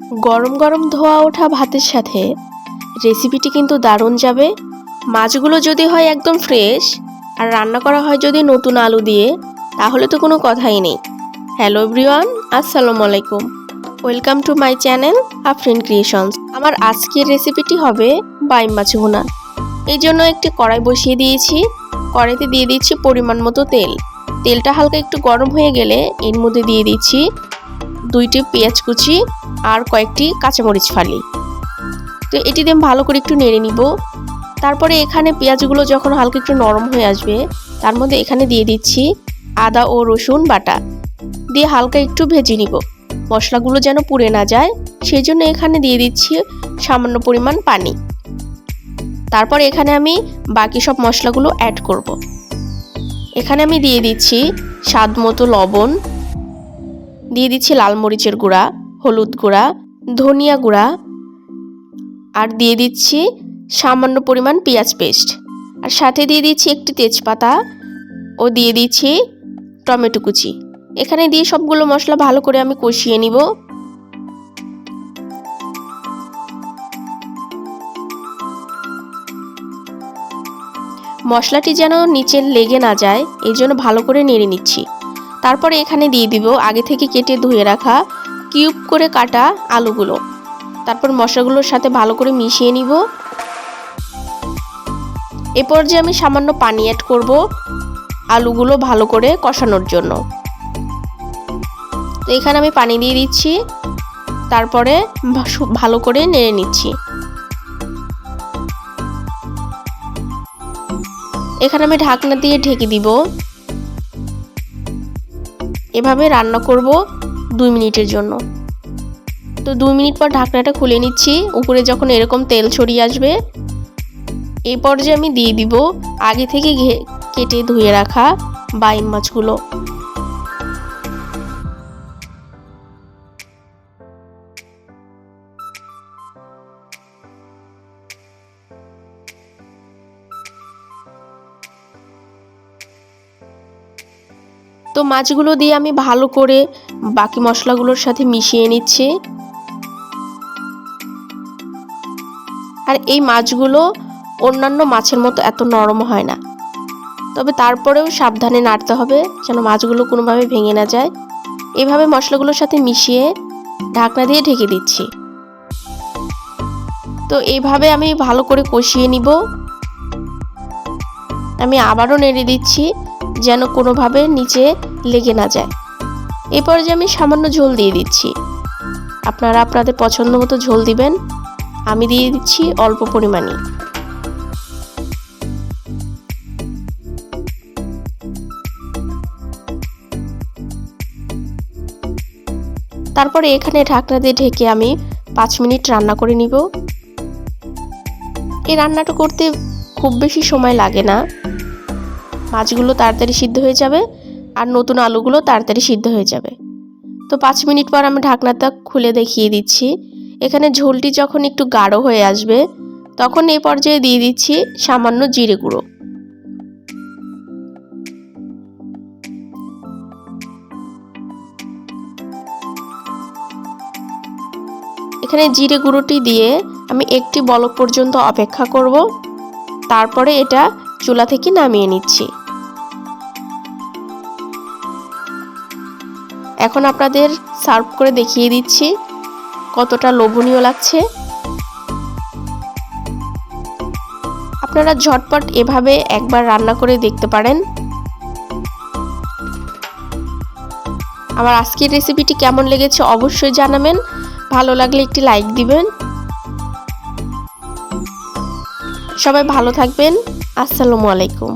গরম গরম ধোয়া ওঠা ভাতের সাথে রেসিপিটি কিন্তু দারুণ যাবে। মাছগুলো যদি হয় একদম ফ্রেশ আর রান্না করা হয় যদি নতুন আলু দিয়ে, তাহলে তো কোনো কথাই নেই। হ্যালো এভরিওয়ান, আসসালামু আলাইকুম। Welcome to my channel Afrin creations. আমার আজকের রেসিপিটি হবে বাইম মাছ ভুনা। এই জন্য একটি কড়াই বসিয়ে দিয়েছি। কড়াইতে দিয়ে দিচ্ছি পরিমাণ মতো তেল। তেলটা হালকা একটু গরম হয়ে গেলে এর মধ্যে দিয়ে দিচ্ছি 2টি পেঁয়াজ কুচি আর কয়েকটি কাঁচামরিচ ফালি। তো এটি দিয়ে ভালো করে একটু নেড়ে নিব। তারপরে এখানে পেঁয়াজগুলো যখন হালকা একটু নরম হয়ে আসবে, তার মধ্যে এখানে দিয়ে দিচ্ছি আদা ও রসুন বাটা, দিয়ে হালকা একটু ভেজে নিব। মশলাগুলো যেন পুড়ে না যায়, সেই জন্য এখানে দিয়ে দিচ্ছি সামান্য পরিমাণ পানি। তারপর এখানে আমি বাকি সব মশলাগুলো অ্যাড করব। এখানে আমি দিয়ে দিচ্ছি স্বাদ মতো লবণ, দিয়ে দিচ্ছি লাল মরিচের গুঁড়া, হলুদ গুঁড়া, ধনিয়া গুঁড়া, আর দিয়ে দিচ্ছি সামান্য পরিমাণ পেঁয়াজ পেস্ট, আর সাথে দিয়ে দিচ্ছি একটি তেজপাতা ও দিয়ে দিচ্ছি টমেটো কুচি। এখানে দিয়ে সবগুলো মশলা ভালো করে আমি কষিয়ে নিব। মশলাটি যেন নিচে লেগে না যায়, এই জন্য ভালো করে নেড়ে নিচ্ছি। তারপরে এখানে দিয়ে দিব আগে থেকে কেটে ধুয়ে রাখা কিউব করে কাটা আলুগুলো। তারপর মশলাগুলোর সাথে ভালো করে মিশিয়ে নিব। এরপর যে আমি সামান্য পানি অ্যাড করব আলুগুলো ভালো করে কষানোর জন্য। তো এখানে আমি পানি দিয়ে দিচ্ছি, তারপরে ভালো করে নেড়ে নিচ্ছি। এখানে আমি ঢাকনা দিয়ে ঢেকে দিব। এভাবে রান্না করব 2 মিনিটের জন্য। তো 2 মিনিট পর ঢাকনাটা খুলে নিচ্ছি। উপরে যখন এরকম তেল ছড়িয়ে আসবে, এই পর্যায়ে আমি দিয়ে দিব আগে থেকে কেটে ধুয়ে রাখা বাইম মাছগুলো। তো মাছগুলো দিয়ে আমি ভালো করে বাকি মশলাগুলোর সাথে মিশিয়ে নিচ্ছি। আর এই মাছগুলো অন্যান্য মাছের মতো এত নরম হয় না, তবে তারপরেও সাবধানে নাড়তে হবে যেন মাছগুলো কোনোভাবে ভেঙে না যায়। এভাবে মশলাগুলোর সাথে মিশিয়ে ঢাকনা দিয়ে ঢেকে দিচ্ছি। তো এইভাবে আমি ভালো করে কষিয়ে নিব। আমি আবারও নেড়ে দিচ্ছি যেন কোনোভাবে নিচে লেগে না যায়। এরপর যে আমি সামান্য ঝোল দিয়ে দিচ্ছি। আপনারা আপনাদের পছন্দ মতো ঝোল দিবেন। আমি দিয়ে দিচ্ছি অল্প পরিমাণে। তারপরে এখানে ঢাকনা দিয়ে ঢেকে আমি 5 মিনিট রান্না করে নিব। এই রান্নাটা করতে খুব বেশি সময় লাগে না। মাছগুলো তাড়াতাড়ি সিদ্ধ হয়ে যাবে আর নতুন আলুগুলো তাড়াতাড়ি সিদ্ধ হয়ে যাবে। তো 5 মিনিট পর আমি ঢাকনাটা খুলে দেখিয়ে দিচ্ছি। এখানে ঝোলটি যখন একটু গাঢ় হয়ে আসবে, তখন এই পর্যায়ে দিয়ে দিচ্ছি সামান্য জিরে গুঁড়ো। এখানে জিরে গুঁড়োটি দিয়ে আমি একটি বলক পর্যন্ত অপেক্ষা করব। তারপরে এটা চুলা থেকে নামিয়ে নিচ্ছি। এখন আপনাদের সার্ভ করে দেখিয়ে দিচ্ছি কতটা লোভনীয় লাগছে। আপনারা ঝটপট এভাবে একবার রান্না করে দেখতে পারেন। আমার আজকের রেসিপিটি কেমন লেগেছে অবশ্যই জানাবেন। ভালো লাগলে একটি লাইক দিবেন। সবাই ভালো থাকবেন। আসসালামু আলাইকুম।